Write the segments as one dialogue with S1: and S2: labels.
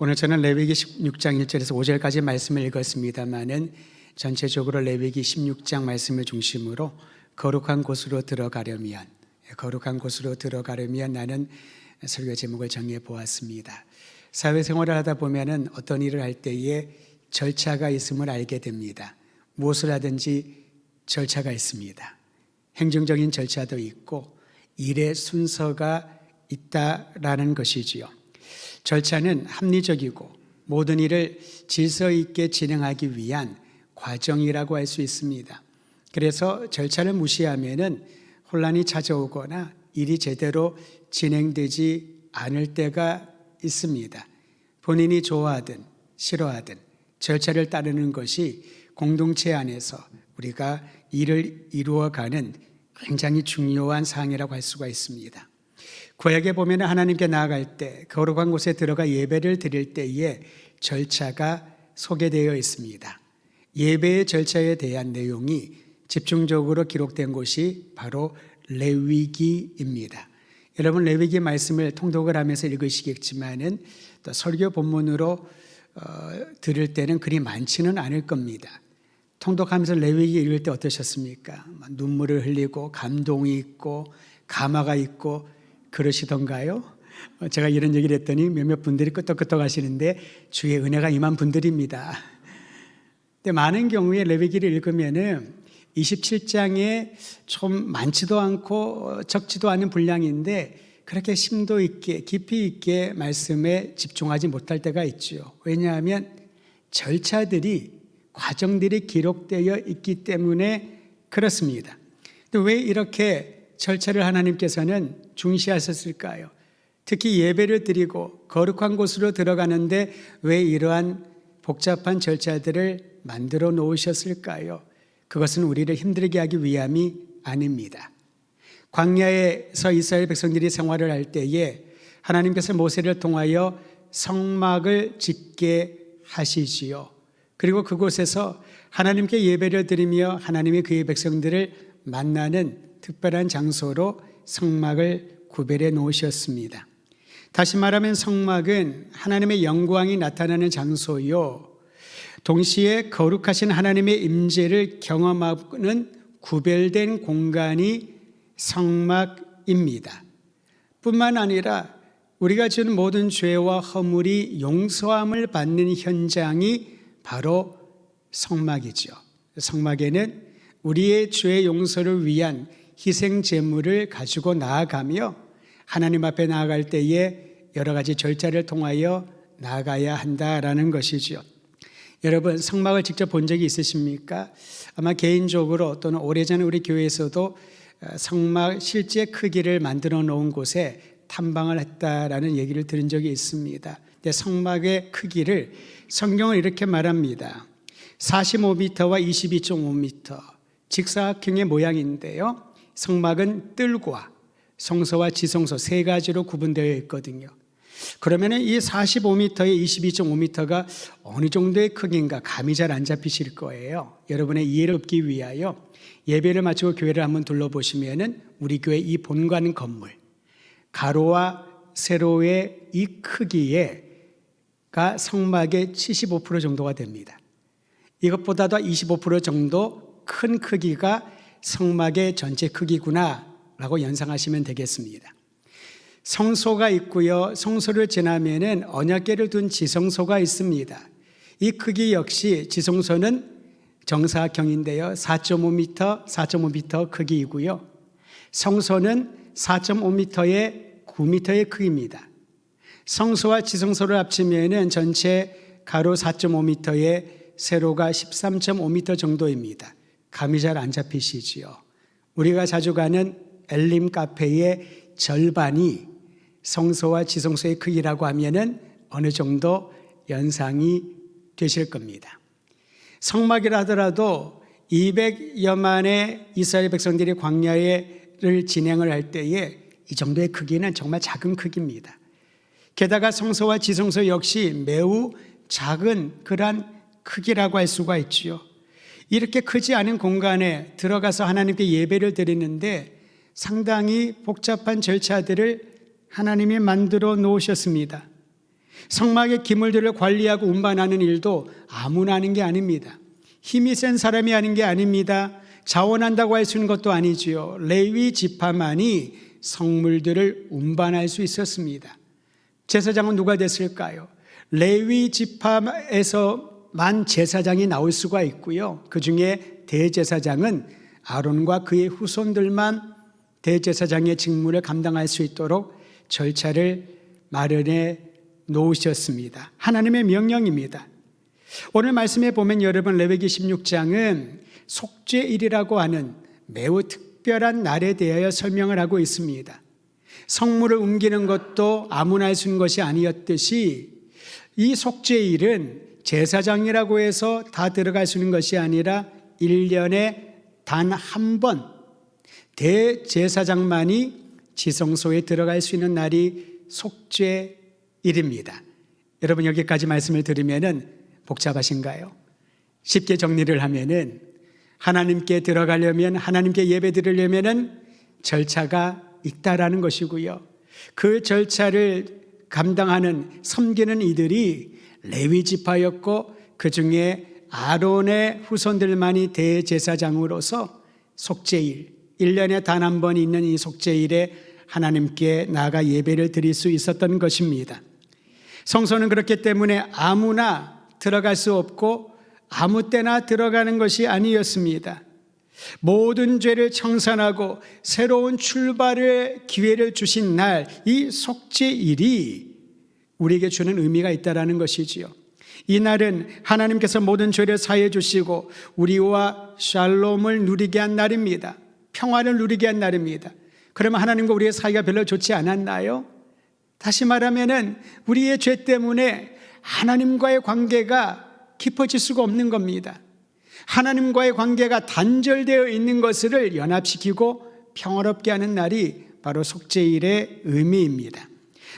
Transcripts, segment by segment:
S1: 오늘 저는 레위기 16장 1절에서 5절까지 말씀을 읽었습니다마는 전체적으로 레위기 16장 말씀을 중심으로 거룩한 곳으로 들어가려면 나는 설교 제목을 정해 보았습니다. 사회생활을 하다 보면은 어떤 일을 할 때에 절차가 있음을 알게 됩니다. 무엇을 하든지 절차가 있습니다. 행정적인 절차도 있고 일의 순서가 있다라는 것이지요. 절차는 합리적이고 모든 일을 질서 있게 진행하기 위한 과정이라고 할 수 있습니다. 그래서 절차를 무시하면은 혼란이 찾아오거나 일이 제대로 진행되지 않을 때가 있습니다. 본인이 좋아하든 싫어하든 절차를 따르는 것이 공동체 안에서 우리가 일을 이루어가는 굉장히 중요한 사항이라고 할 수가 있습니다. 구약에 보면 하나님께 나아갈 때 거룩한 곳에 들어가 예배를 드릴 때에 절차가 소개되어 있습니다. 예배의 절차에 대한 내용이 집중적으로 기록된 곳이 바로 레위기입니다. 여러분 레위기 말씀을 통독을 하면서 읽으시겠지만은 또 설교 본문으로 들을 때는 그리 많지는 않을 겁니다. 통독하면서 레위기 읽을 때 어떠셨습니까? 눈물을 흘리고 감동이 있고 감화가 있고 그러시던가요? 제가 이런 얘기를 했더니 몇몇 분들이 끄떡끄떡 하시는데 주의 은혜가 임한 분들입니다. 근데 많은 경우에 레위기를 읽으면은 27장에 좀 많지도 않고 적지도 않은 분량인데 그렇게 심도 있게 깊이 있게 말씀에 집중하지 못할 때가 있죠. 왜냐하면 절차들이 과정들이 기록되어 있기 때문에 그렇습니다. 근데 왜 이렇게 절차를 하나님께서는 중시하셨을까요? 특히 예배를 드리고 거룩한 곳으로 들어가는데 왜 이러한 복잡한 절차들을 만들어 놓으셨을까요? 그것은 우리를 힘들게 하기 위함이 아닙니다. 광야에서 이스라엘 백성들이 생활을 할 때에 하나님께서 모세를 통하여 성막을 짓게 하시지요. 그리고 그곳에서 하나님께 예배를 드리며 하나님이 그의 백성들을 만나는 특별한 장소로 성막을 구별해 놓으셨습니다. 다시 말하면 성막은 하나님의 영광이 나타나는 장소요, 동시에 거룩하신 하나님의 임재를 경험하는 구별된 공간이 성막입니다. 뿐만 아니라 우리가 지은 모든 죄와 허물이 용서함을 받는 현장이 바로 성막이죠. 성막에는 우리의 죄 용서를 위한 희생 제물을 가지고 나아가며 하나님 앞에 나아갈 때에 여러 가지 절차를 통하여 나아가야 한다라는 것이죠. 여러분 성막을 직접 본 적이 있으십니까? 아마 개인적으로 또는 오래전에 우리 교회에서도 성막 실제 크기를 만들어 놓은 곳에 탐방을 했다라는 얘기를 들은 적이 있습니다. 근데 성막의 크기를 성경은 이렇게 말합니다. 45m와 22.5m 직사각형의 모양인데요. 성막은 뜰과 성소와 지성소 세 가지로 구분되어 있거든요. 그러면 이 45m에 22.5m가 어느 정도의 크기인가 감이 잘 안 잡히실 거예요. 여러분의 이해를 돕기 위하여 예배를 마치고 교회를 한번 둘러보시면은 우리 교회 이 본관 건물 가로와 세로의 이 크기가 성막의 75% 정도가 됩니다. 이것보다도 25% 정도 큰 크기가 성막의 전체 크기구나라고 연상하시면 되겠습니다. 성소가 있고요. 성소를 지나면은 언약궤를 둔 지성소가 있습니다. 이 크기 역시 지성소는 정사각형인데요. 4.5m 크기이고요. 성소는 4.5m에 9m의 크기입니다. 성소와 지성소를 합치면은 전체 가로 4.5m에 세로가 13.5m 정도입니다. 감이 잘 안 잡히시지요. 우리가 자주 가는 엘림 카페의 절반이 성소와 지성소의 크기라고 하면은 어느 정도 연상이 되실 겁니다. 성막이라 하더라도 200여만의 이스라엘 백성들이 광야를 진행을 할 때에 이 정도의 크기는 정말 작은 크기입니다. 게다가 성소와 지성소 역시 매우 작은 그러한 크기라고 할 수가 있지요. 이렇게 크지 않은 공간에 들어가서 하나님께 예배를 드리는데 상당히 복잡한 절차들을 하나님이 만들어 놓으셨습니다. 성막의 기물들을 관리하고 운반하는 일도 아무나 하는 게 아닙니다. 힘이 센 사람이 하는 게 아닙니다. 자원한다고 할 수 있는 것도 아니지요. 레위 지파만이 성물들을 운반할 수 있었습니다. 제사장은 누가 됐을까요? 레위 지파에서만 제사장이 나올 수가 있고요. 그 중에 대제사장은 아론과 그의 후손들만 대제사장의 직무를 감당할 수 있도록 절차를 마련해 놓으셨습니다. 하나님의 명령입니다. 오늘 말씀에 보면 여러분 레위기 16장은 속죄일이라고 하는 매우 특별한 날에 대하여 설명을 하고 있습니다. 성물을 옮기는 것도 아무나 할 수 있는 것이 아니었듯이 이 속죄일은 제사장이라고 해서 다 들어갈 수 있는 것이 아니라 1년에 단 한 번 대제사장만이 지성소에 들어갈 수 있는 날이 속죄일입니다. 여러분 여기까지 말씀을 들으면 복잡하신가요? 쉽게 정리를 하면은 하나님께 들어가려면 하나님께 예배 드리려면은 절차가 있다라는 것이고요. 그 절차를 감당하는 섬기는 이들이 레위 지파였고 그 중에 아론의 후손들만이 대제사장으로서 속죄일 1년에 단 한 번 있는 이 속죄일에 하나님께 나아가 예배를 드릴 수 있었던 것입니다. 성소는 그렇기 때문에 아무나 들어갈 수 없고 아무 때나 들어가는 것이 아니었습니다. 모든 죄를 청산하고 새로운 출발의 기회를 주신 날, 이 속죄일이 우리에게 주는 의미가 있다는 것이지요. 이 날은 하나님께서 모든 죄를 사해 주시고 우리와 샬롬을 누리게 한 날입니다. 평화를 누리게 한 날입니다. 그러면 하나님과 우리의 사이가 별로 좋지 않았나요? 다시 말하면은 우리의 죄 때문에 하나님과의 관계가 깊어질 수가 없는 겁니다. 하나님과의 관계가 단절되어 있는 것을 연합시키고 평화롭게 하는 날이 바로 속죄일의 의미입니다.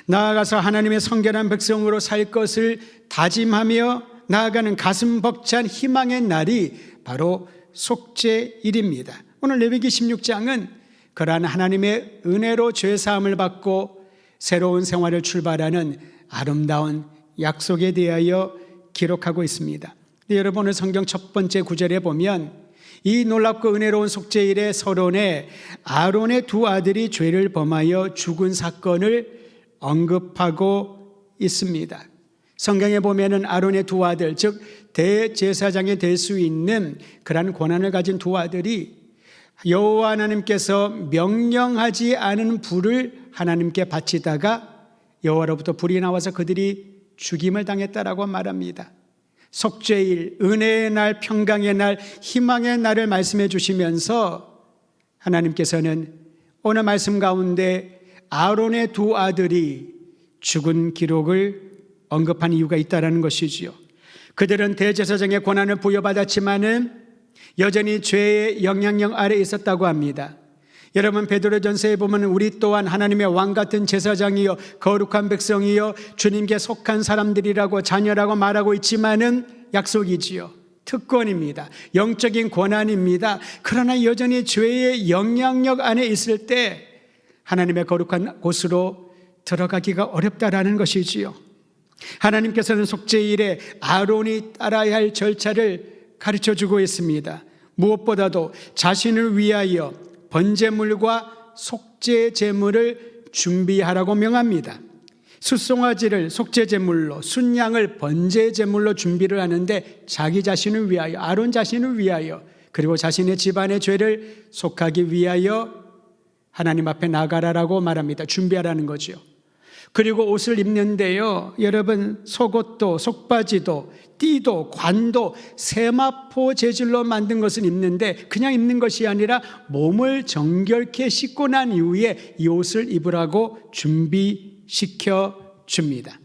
S1: 나아가서 하나님의 성결한 백성으로 살 것을 다짐하며 나아가는 가슴 벅찬 희망의 날이 바로 속죄일입니다. 오늘 레위기 16장은 그러한 하나님의 은혜로 죄사함을 받고 새로운 생활을 출발하는 아름다운 약속에 대하여 기록하고 있습니다. 여러분 오늘 성경 첫 번째 구절에 보면 이 놀랍고 은혜로운 속죄일의 서론에 아론의 두 아들이 죄를 범하여 죽은 사건을 언급하고 있습니다. 성경에 보면은 아론의 두 아들, 즉 대제사장이 될 수 있는 그러한 권한을 가진 두 아들이 여호와 하나님께서 명령하지 않은 불을 하나님께 바치다가 여호와로부터 불이 나와서 그들이 죽임을 당했다라고 말합니다. 속죄일, 은혜의 날, 평강의 날, 희망의 날을 말씀해 주시면서 하나님께서는 오늘 말씀 가운데 아론의 두 아들이 죽은 기록을 언급한 이유가 있다는 것이지요. 그들은 대제사장의 권한을 부여받았지만은 여전히 죄의 영향력 아래에 있었다고 합니다. 여러분 베드로전서에 보면 우리 또한 하나님의 왕 같은 제사장이요 거룩한 백성이요 주님께 속한 사람들이라고 자녀라고 말하고 있지만은 약속이지요. 특권입니다. 영적인 권한입니다. 그러나 여전히 죄의 영향력 안에 있을 때 하나님의 거룩한 곳으로 들어가기가 어렵다라는 것이지요. 하나님께서는 속죄일에 아론이 따라야 할 절차를 가르쳐주고 있습니다. 무엇보다도 자신을 위하여 번제물과 속죄 제물을 준비하라고 명합니다. 숫송아지를 속죄 제물로, 순양을 번제 제물로 준비를 하는데 자기 자신을 위하여, 아론 자신을 위하여, 그리고 자신의 집안의 죄를 속하기 위하여 하나님 앞에 나가라라고 말합니다. 준비하라는 거죠. 그리고 옷을 입는데요, 여러분 속옷도 속바지도 띠도 관도 세마포 재질로 만든 것을 입는데 그냥 입는 것이 아니라 몸을 정결케 씻고 난 이후에 이 옷을 입으라고 준비시켜 줍니다.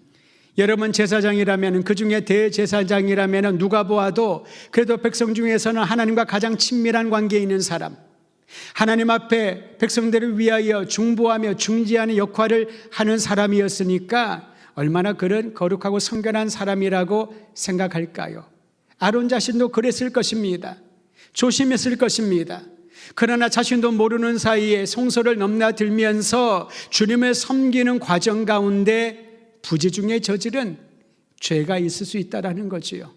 S1: 여러분 제사장이라면, 그중에 대제사장이라면 누가 보아도 그래도 백성 중에서는 하나님과 가장 친밀한 관계에 있는 사람, 하나님 앞에 백성들을 위하여 중보하며 중지하는 역할을 하는 사람이었으니까 얼마나 그런 거룩하고 성결한 사람이라고 생각할까요? 아론 자신도 그랬을 것입니다. 조심했을 것입니다. 그러나 자신도 모르는 사이에 성소를 넘나들면서 주님을 섬기는 과정 가운데 부지 중에 저지른 죄가 있을 수 있다는 거지요.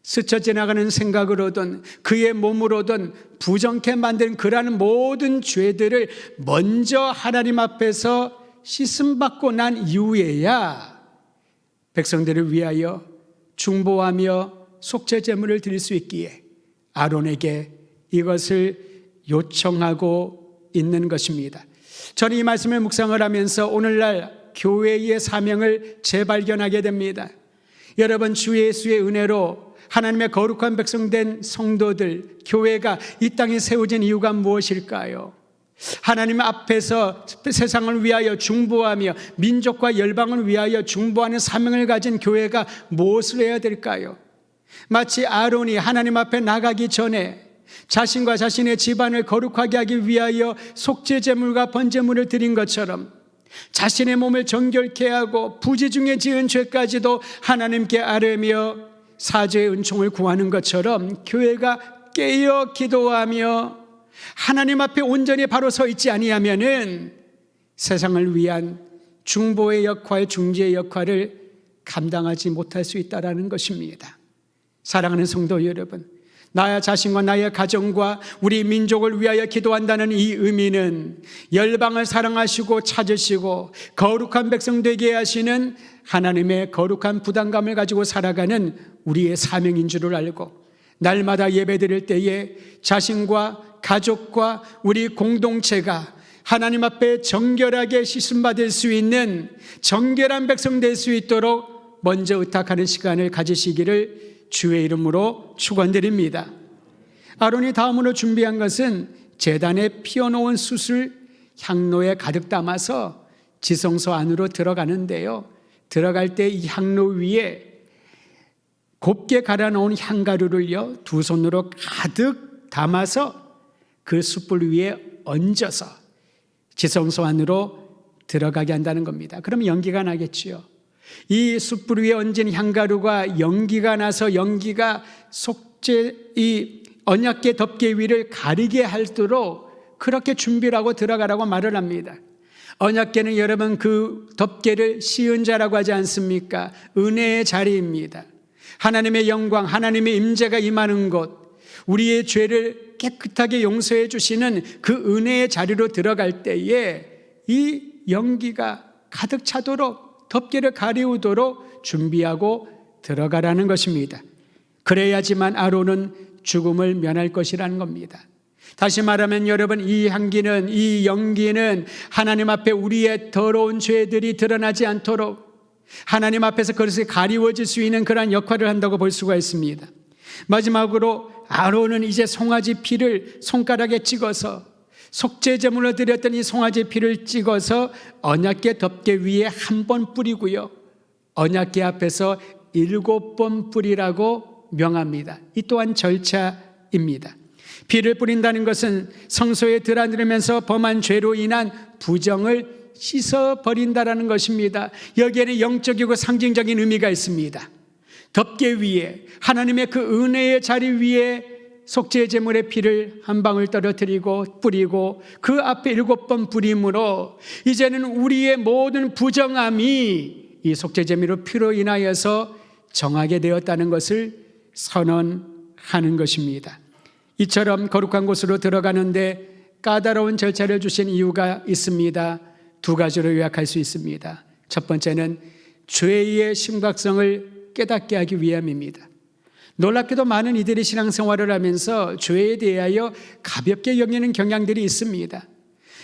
S1: 스쳐 지나가는 생각으로든 그의 몸으로든 부정케 만든 그러한 모든 죄들을 먼저 하나님 앞에서 씻음받고 난 이후에야 백성들을 위하여 중보하며 속죄 제물을 드릴 수 있기에 아론에게 이것을 요청하고 있는 것입니다. 저는 이 말씀을 묵상을 하면서 오늘날 교회의 사명을 재발견하게 됩니다. 여러분, 주 예수의 은혜로 하나님의 거룩한 백성된 성도들, 교회가 이 땅에 세워진 이유가 무엇일까요? 하나님 앞에서 세상을 위하여 중보하며 민족과 열방을 위하여 중보하는 사명을 가진 교회가 무엇을 해야 될까요? 마치 아론이 하나님 앞에 나가기 전에 자신과 자신의 집안을 거룩하게 하기 위하여 속죄 제물과 번제물을 드린 것처럼 자신의 몸을 정결케 하고 부지 중에 지은 죄까지도 하나님께 아뢰며 사죄의 은총을 구하는 것처럼 교회가 깨어 기도하며 하나님 앞에 온전히 바로 서 있지 아니하면은 세상을 위한 중보의 역할, 중재의 역할을 감당하지 못할 수 있다는 것입니다. 사랑하는 성도 여러분, 나의 자신과 나의 가정과 우리 민족을 위하여 기도한다는 이 의미는 열방을 사랑하시고 찾으시고 거룩한 백성 되게 하시는 하나님의 거룩한 부담감을 가지고 살아가는 우리의 사명인 줄을 알고 날마다 예배드릴 때에 자신과 가족과 우리 공동체가 하나님 앞에 정결하게 씻음받을 수 있는 정결한 백성 될 수 있도록 먼저 의탁하는 시간을 가지시기를 주의 이름으로 축원드립니다. 아론이 다음으로 준비한 것은 제단에 피워놓은 숯을 향로에 가득 담아서 지성소 안으로 들어가는데요, 들어갈 때 이 향로 위에 곱게 갈아놓은 향가루를요 두 손으로 가득 담아서 그 숯불 위에 얹어서 지성소 안으로 들어가게 한다는 겁니다. 그러면 연기가 나겠지요. 이 숯불 위에 얹은 향가루가 연기가 나서 연기가 이 언약궤 덮개 위를 가리게 하도록 그렇게 준비를 하고 들어가라고 말을 합니다. 언약궤는 여러분 그 덮개를 씌운 자라고 하지 않습니까? 은혜의 자리입니다. 하나님의 영광, 하나님의 임재가 임하는 곳, 우리의 죄를 깨끗하게 용서해 주시는 그 은혜의 자리로 들어갈 때에 이 연기가 가득 차도록 덮개를 가리우도록 준비하고 들어가라는 것입니다. 그래야지만 아론은 죽음을 면할 것이라는 겁니다. 다시 말하면 여러분, 이 향기는, 이 연기는 하나님 앞에 우리의 더러운 죄들이 드러나지 않도록 하나님 앞에서 그것이 가리워질 수 있는 그러한 역할을 한다고 볼 수가 있습니다. 마지막으로 아론은 이제 송아지 피를 손가락에 찍어서 속죄 제물로 드렸던 이 송아지 피를 찍어서 언약궤 덮개 위에 한 번 뿌리고요, 언약궤 앞에서 7번 뿌리라고 명합니다. 이 또한 절차입니다. 피를 뿌린다는 것은 성소에 들어들으면서 범한 죄로 인한 부정을 씻어버린다는 것입니다. 여기에는 영적이고 상징적인 의미가 있습니다. 덮개 위에, 하나님의 그 은혜의 자리 위에 속죄 제물의 피를 한 방울 떨어뜨리고 뿌리고 그 앞에 7번 뿌림으로 이제는 우리의 모든 부정함이 이 속죄 제물의 피로 인하여서 정하게 되었다는 것을 선언하는 것입니다. 이처럼 거룩한 곳으로 들어가는데 까다로운 절차를 주신 이유가 있습니다. 2가지로 요약할 수 있습니다. 첫 번째는 죄의 심각성을 깨닫게 하기 위함입니다. 놀랍게도 많은 이들이 신앙생활을 하면서 죄에 대하여 가볍게 여기는 경향들이 있습니다.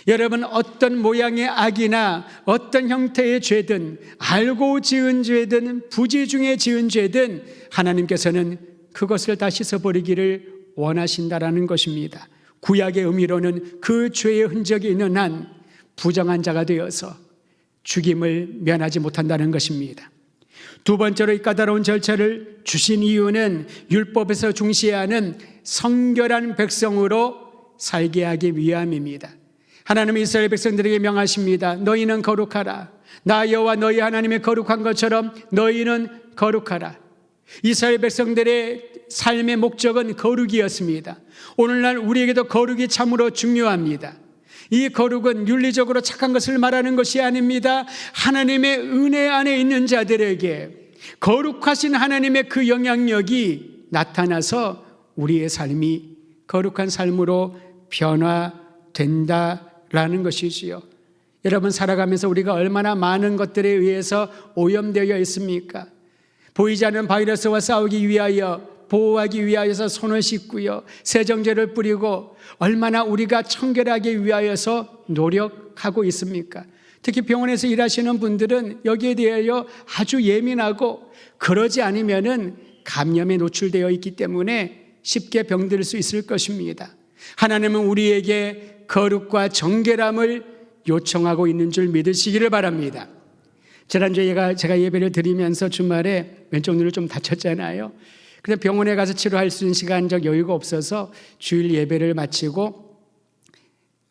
S1: 여러분, 어떤 모양의 악이나 어떤 형태의 죄든, 알고 지은 죄든 부지 중에 지은 죄든 하나님께서는 그것을 다 씻어버리기를 원하신다라는 것입니다. 구약의 의미로는 그 죄의 흔적이 있는 한 부정한 자가 되어서 죽임을 면하지 못한다는 것입니다. 두 번째로 이 까다로운 절차를 주신 이유는 율법에서 중시하는 성결한 백성으로 살게 하기 위함입니다. 하나님은 이스라엘 백성들에게 명하십니다. 너희는 거룩하라. 나 여호와 너희 하나님의 거룩한 것처럼 너희는 거룩하라. 이스라엘 백성들의 삶의 목적은 거룩이었습니다. 오늘날 우리에게도 거룩이 참으로 중요합니다. 이 거룩은 윤리적으로 착한 것을 말하는 것이 아닙니다. 하나님의 은혜 안에 있는 자들에게 거룩하신 하나님의 그 영향력이 나타나서 우리의 삶이 거룩한 삶으로 변화된다라는 것이지요. 여러분, 살아가면서 우리가 얼마나 많은 것들에 의해서 오염되어 있습니까? 보이지 않는 바이러스와 싸우기 위하여, 보호하기 위하여서 손을 씻고요, 세정제를 뿌리고 얼마나 우리가 청결하기 위하여서 노력하고 있습니까? 특히 병원에서 일하시는 분들은 여기에 대하여 아주 예민하고, 그러지 않으면은 감염에 노출되어 있기 때문에 쉽게 병들 수 있을 것입니다. 하나님은 우리에게 거룩과 정결함을 요청하고 있는 줄 믿으시기를 바랍니다. 지난주에 제가 예배를 드리면서 주말에 왼쪽 눈을 좀 다쳤잖아요. 그래서 병원에 가서 치료할 수 있는 시간적 여유가 없어서 주일 예배를 마치고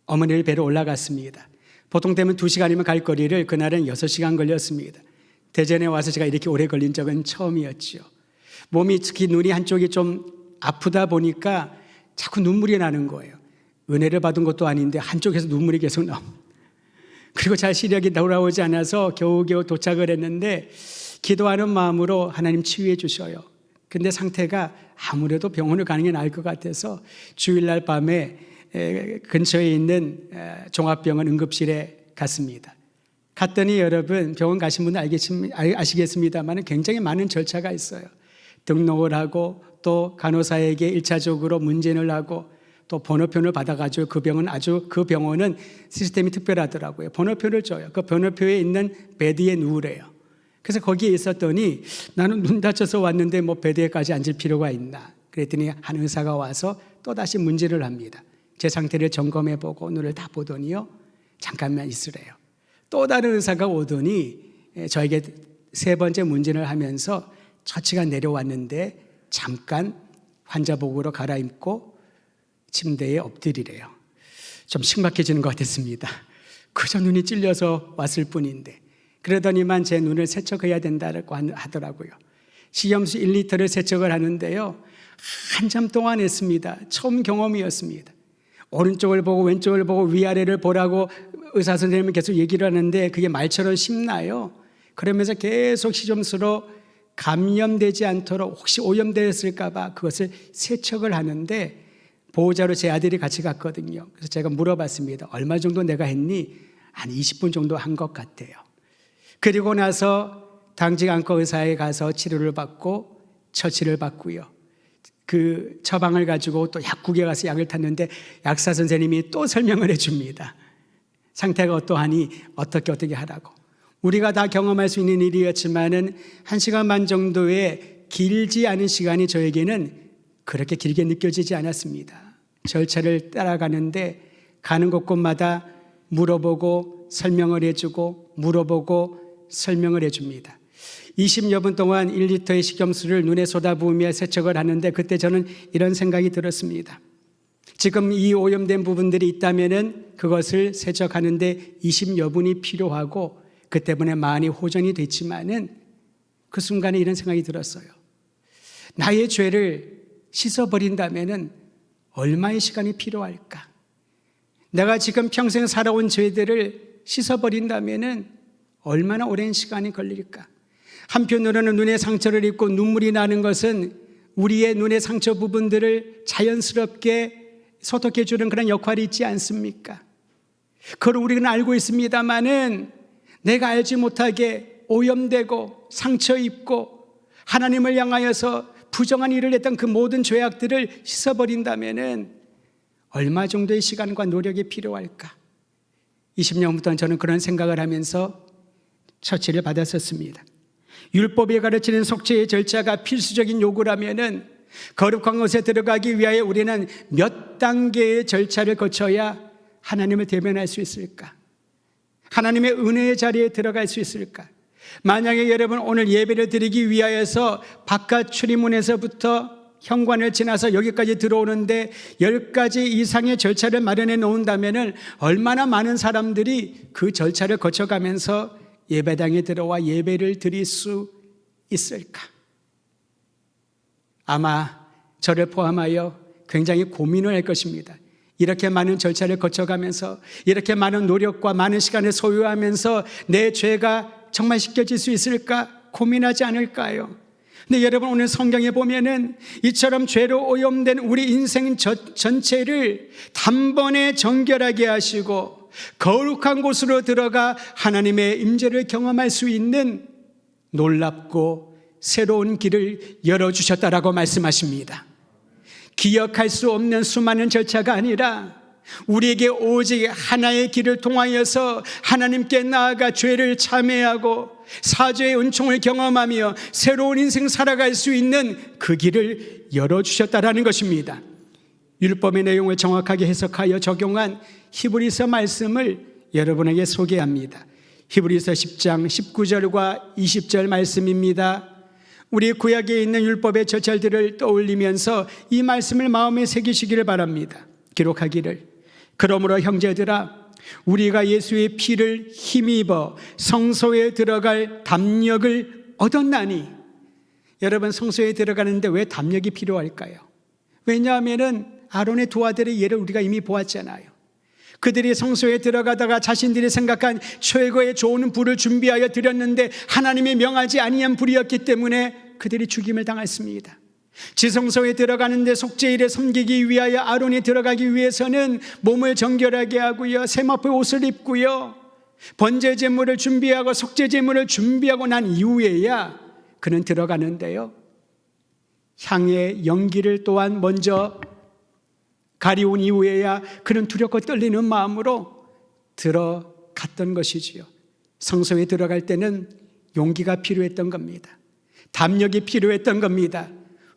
S1: 어머니를 뵈러 올라갔습니다. 보통 되면 2시간이면 갈 거리를 그날은 6시간 걸렸습니다. 대전에 와서 제가 이렇게 오래 걸린 적은 처음이었죠. 몸이, 특히 눈이 한쪽이 좀 아프다 보니까 자꾸 눈물이 나는 거예요. 은혜를 받은 것도 아닌데 한쪽에서 눈물이 계속 나옵니다. 그리고 잘 시력이 돌아오지 않아서 겨우겨우 도착을 했는데 기도하는 마음으로 하나님 치유해 주셔요. 근데 상태가 아무래도 병원을 가는 게 나을 것 같아서 주일날 밤에 근처에 있는 종합병원 응급실에 갔습니다. 갔더니 여러분, 병원 가신 분은 아시겠습니다만 굉장히 많은 절차가 있어요. 등록을 하고 또 간호사에게 1차적으로 문진을 하고 또 번호표를 받아가지고 그 병원은 시스템이 특별하더라고요. 번호표를 줘요. 그 번호표에 있는 베드에 누우래요. 그래서 거기에 있었더니 나는 눈 다쳐서 왔는데 뭐 베드에까지 앉을 필요가 있나. 그랬더니 한 의사가 와서 또다시 문진을 합니다. 제 상태를 점검해보고 눈을 다 보더니요, 잠깐만 있으래요. 또 다른 의사가 오더니 저에게 3번째 문진을 하면서 처치가 내려왔는데 잠깐 환자복으로 갈아입고 침대에 엎드리래요. 좀 심각해지는 것 같았습니다. 그저 눈이 찔려서 왔을 뿐인데. 그러더니만 제 눈을 세척해야 된다고 하더라고요. 식염수 1리터를 세척을 하는데요, 한참 동안 했습니다. 처음 경험이었습니다. 오른쪽을 보고 왼쪽을 보고 위아래를 보라고 의사 선생님은 계속 얘기를 하는데 그게 말처럼 쉽나요? 그러면서 계속 식염수로 감염되지 않도록 혹시 오염되었을까 봐 그것을 세척을 하는데, 보호자로 제 아들이 같이 갔거든요. 그래서 제가 물어봤습니다. 얼마 정도 내가 했니? 한 20분 정도 한 것 같아요. 그리고 나서 당직 안과 의사에 가서 치료를 받고 처치를 받고요. 그 처방을 가지고 또 약국에 가서 약을 탔는데 약사 선생님이 또 설명을 해줍니다. 상태가 어떠하니 어떻게 하라고. 우리가 다 경험할 수 있는 일이었지만은 1시간 반 정도의 길지 않은 시간이 저에게는 그렇게 길게 느껴지지 않았습니다. 절차를 따라가는데 가는 곳곳마다 물어보고 설명을 해주고 물어보고 설명을 해줍니다. 20여 분 동안 1리터의 식염수를 눈에 쏟아부으며 세척을 하는데 그때 저는 이런 생각이 들었습니다. 지금 이 오염된 부분들이 있다면은 그것을 세척하는데 20여 분이 필요하고 그 때문에 많이 호전이 됐지만은 그 순간에 이런 생각이 들었어요. 나의 죄를 씻어버린다면은 얼마의 시간이 필요할까? 내가 지금 평생 살아온 죄들을 씻어버린다면은 얼마나 오랜 시간이 걸릴까? 한편으로는 눈에 상처를 입고 눈물이 나는 것은 우리의 눈의 상처 부분들을 자연스럽게 소독해 주는 그런 역할이 있지 않습니까? 그걸 우리는 알고 있습니다만은 내가 알지 못하게 오염되고 상처 입고 하나님을 향하여서 부정한 일을 했던 그 모든 죄악들을 씻어버린다면은 얼마 정도의 시간과 노력이 필요할까? 20년부터 저는 그런 생각을 하면서 처치를 받았었습니다. 율법에 가르치는 속죄의 절차가 필수적인 요구라면은 거룩한 곳에 들어가기 위하여 우리는 몇 단계의 절차를 거쳐야 하나님을 대면할 수 있을까? 하나님의 은혜의 자리에 들어갈 수 있을까? 만약에 여러분 오늘 예배를 드리기 위하여서 바깥 출입문에서부터 현관을 지나서 여기까지 들어오는데 10가지 이상의 절차를 마련해 놓은다면 얼마나 많은 사람들이 그 절차를 거쳐가면서 예배당에 들어와 예배를 드릴 수 있을까? 아마 저를 포함하여 굉장히 고민을 할 것입니다. 이렇게 많은 절차를 거쳐가면서 이렇게 많은 노력과 많은 시간을 소요하면서 내 죄가 정말 씻겨질 수 있을까 고민하지 않을까요? 근데 여러분, 오늘 성경에 보면은 이처럼 죄로 오염된 우리 인생 전체를 단번에 정결하게 하시고 거룩한 곳으로 들어가 하나님의 임재를 경험할 수 있는 놀랍고 새로운 길을 열어주셨다라고 말씀하십니다. 기억할 수 없는 수많은 절차가 아니라 우리에게 오직 하나의 길을 통하여서 하나님께 나아가 죄를 참회하고 사죄의 은총을 경험하며 새로운 인생 살아갈 수 있는 그 길을 열어주셨다라는 것입니다. 율법의 내용을 정확하게 해석하여 적용한 히브리서 말씀을 여러분에게 소개합니다. 히브리서 10장 19절과 20절 말씀입니다. 우리 구약에 있는 율법의 절차들을 떠올리면서 이 말씀을 마음에 새기시기를 바랍니다. 기록하기를, 그러므로 형제들아, 우리가 예수의 피를 힘입어 성소에 들어갈 담력을 얻었나니. 여러분, 성소에 들어가는데 왜 담력이 필요할까요? 왜냐하면 아론의 두 아들의 예를 우리가 이미 보았잖아요. 그들이 성소에 들어가다가 자신들이 생각한 최고의 좋은 불을 준비하여 드렸는데 하나님이 명하지 아니한 불이었기 때문에 그들이 죽임을 당했습니다. 지성소에 들어가는데 속죄일에 섬기기 위하여 아론이 들어가기 위해서는 몸을 정결하게 하고요, 세마포 옷을 입고요, 번제 제물을 준비하고 속죄 제물을 준비하고 난 이후에야 그는 들어가는데요, 향의 연기를 또한 먼저 가리운 이후에야 그는 두렵고 떨리는 마음으로 들어갔던 것이지요. 성소에 들어갈 때는 용기가 필요했던 겁니다. 담력이 필요했던 겁니다.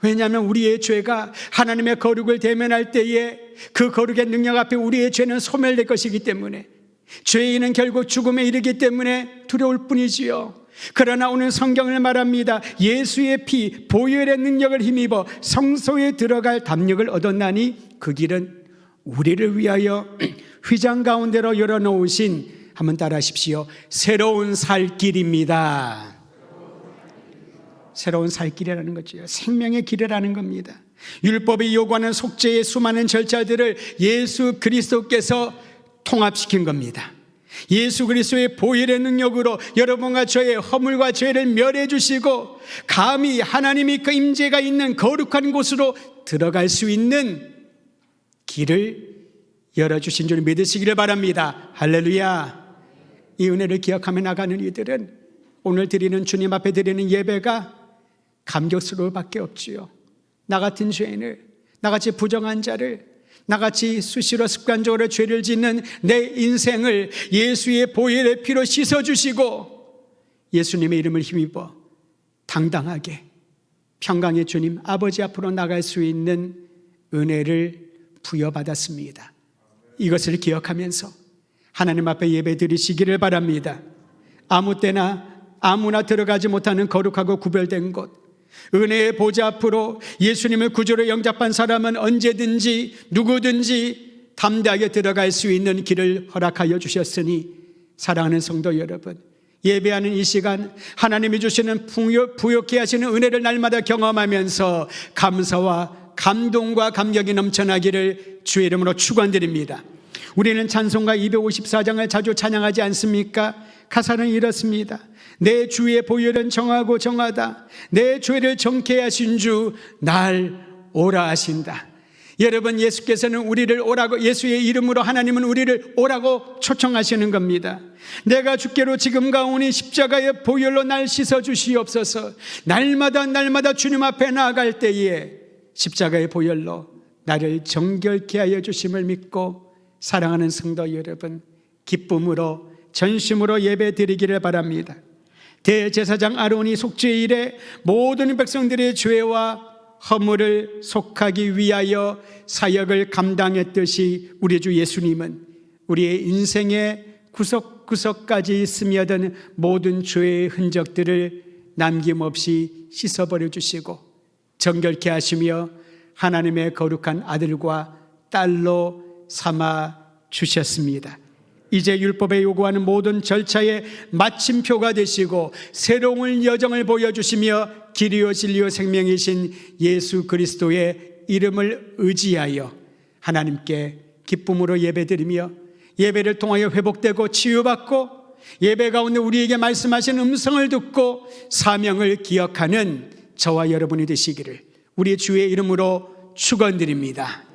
S1: 왜냐하면 우리의 죄가 하나님의 거룩을 대면할 때에 그 거룩의 능력 앞에 우리의 죄는 소멸될 것이기 때문에, 죄인은 결국 죽음에 이르기 때문에 두려울 뿐이지요. 그러나 오늘 성경을 말합니다. 예수의 피, 보혈의 능력을 힘입어 성소에 들어갈 담력을 얻었나니 그 길은 우리를 위하여 휘장 가운데로 열어놓으신, 한번 따라하십시오, 새로운 살 길입니다. 새로운 살 길이라는 거죠. 생명의 길이라는 겁니다. 율법이 요구하는 속죄의 수많은 절차들을 예수 그리스도께서 통합시킨 겁니다. 예수 그리스도의 보혈의 능력으로 여러분과 저의 허물과 죄를 멸해 주시고 감히 하나님이 그 임재가 있는 거룩한 곳으로 들어갈 수 있는 길을 열어주신 줄 믿으시기를 바랍니다. 할렐루야. 이 은혜를 기억하며 나가는 이들은 오늘 드리는, 주님 앞에 드리는 예배가 감격스러울 밖에 없지요. 나 같은 죄인을, 나같이 부정한 자를, 나같이 수시로 습관적으로 죄를 짓는 내 인생을 예수의 보혈의 피로 씻어주시고 예수님의 이름을 힘입어 당당하게 평강의 주님 아버지 앞으로 나갈 수 있는 은혜를 부여받았습니다. 이것을 기억하면서 하나님 앞에 예배 드리시기를 바랍니다. 아무 때나 아무나 들어가지 못하는 거룩하고 구별된 곳, 은혜의 보좌 앞으로 예수님을 구주로 영접한 사람은 언제든지 누구든지 담대하게 들어갈 수 있는 길을 허락하여 주셨으니, 사랑하는 성도 여러분, 예배하는 이 시간 하나님이 주시는 부욕케 하시는 은혜를 날마다 경험하면서 감사와 감동과 감격이 넘쳐나기를 주의 이름으로 축원드립니다. 우리는 찬송가 254장을 자주 찬양하지 않습니까? 가사는 이렇습니다. 내 주의 보혈은 정하고 정하다. 내 죄를 정케 하신 주 날 오라 하신다. 여러분, 예수께서는 우리를 오라고, 예수의 이름으로 하나님은 우리를 오라고 초청하시는 겁니다. 내가 주께로 지금 가오니 십자가의 보혈로 날 씻어 주시옵소서. 날마다 주님 앞에 나아갈 때에 십자가의 보혈로 나를 정결케 하여 주심을 믿고 사랑하는 성도 여러분, 기쁨으로 전심으로 예배 드리기를 바랍니다. 대제사장 아론이 속죄일에 모든 백성들의 죄와 허물을 속하기 위하여 사역을 감당했듯이 우리 주 예수님은 우리의 인생의 구석구석까지 스며든 모든 죄의 흔적들을 남김없이 씻어버려 주시고 정결케 하시며 하나님의 거룩한 아들과 딸로 삼아 주셨습니다. 이제 율법에 요구하는 모든 절차의 마침표가 되시고 새로운 여정을 보여주시며 길이요 진리요 생명이신 예수 그리스도의 이름을 의지하여 하나님께 기쁨으로 예배드리며 예배를 통하여 회복되고 치유받고 예배 가운데 우리에게 말씀하신 음성을 듣고 사명을 기억하는 저와 여러분이 되시기를 우리 주의 이름으로 축원드립니다.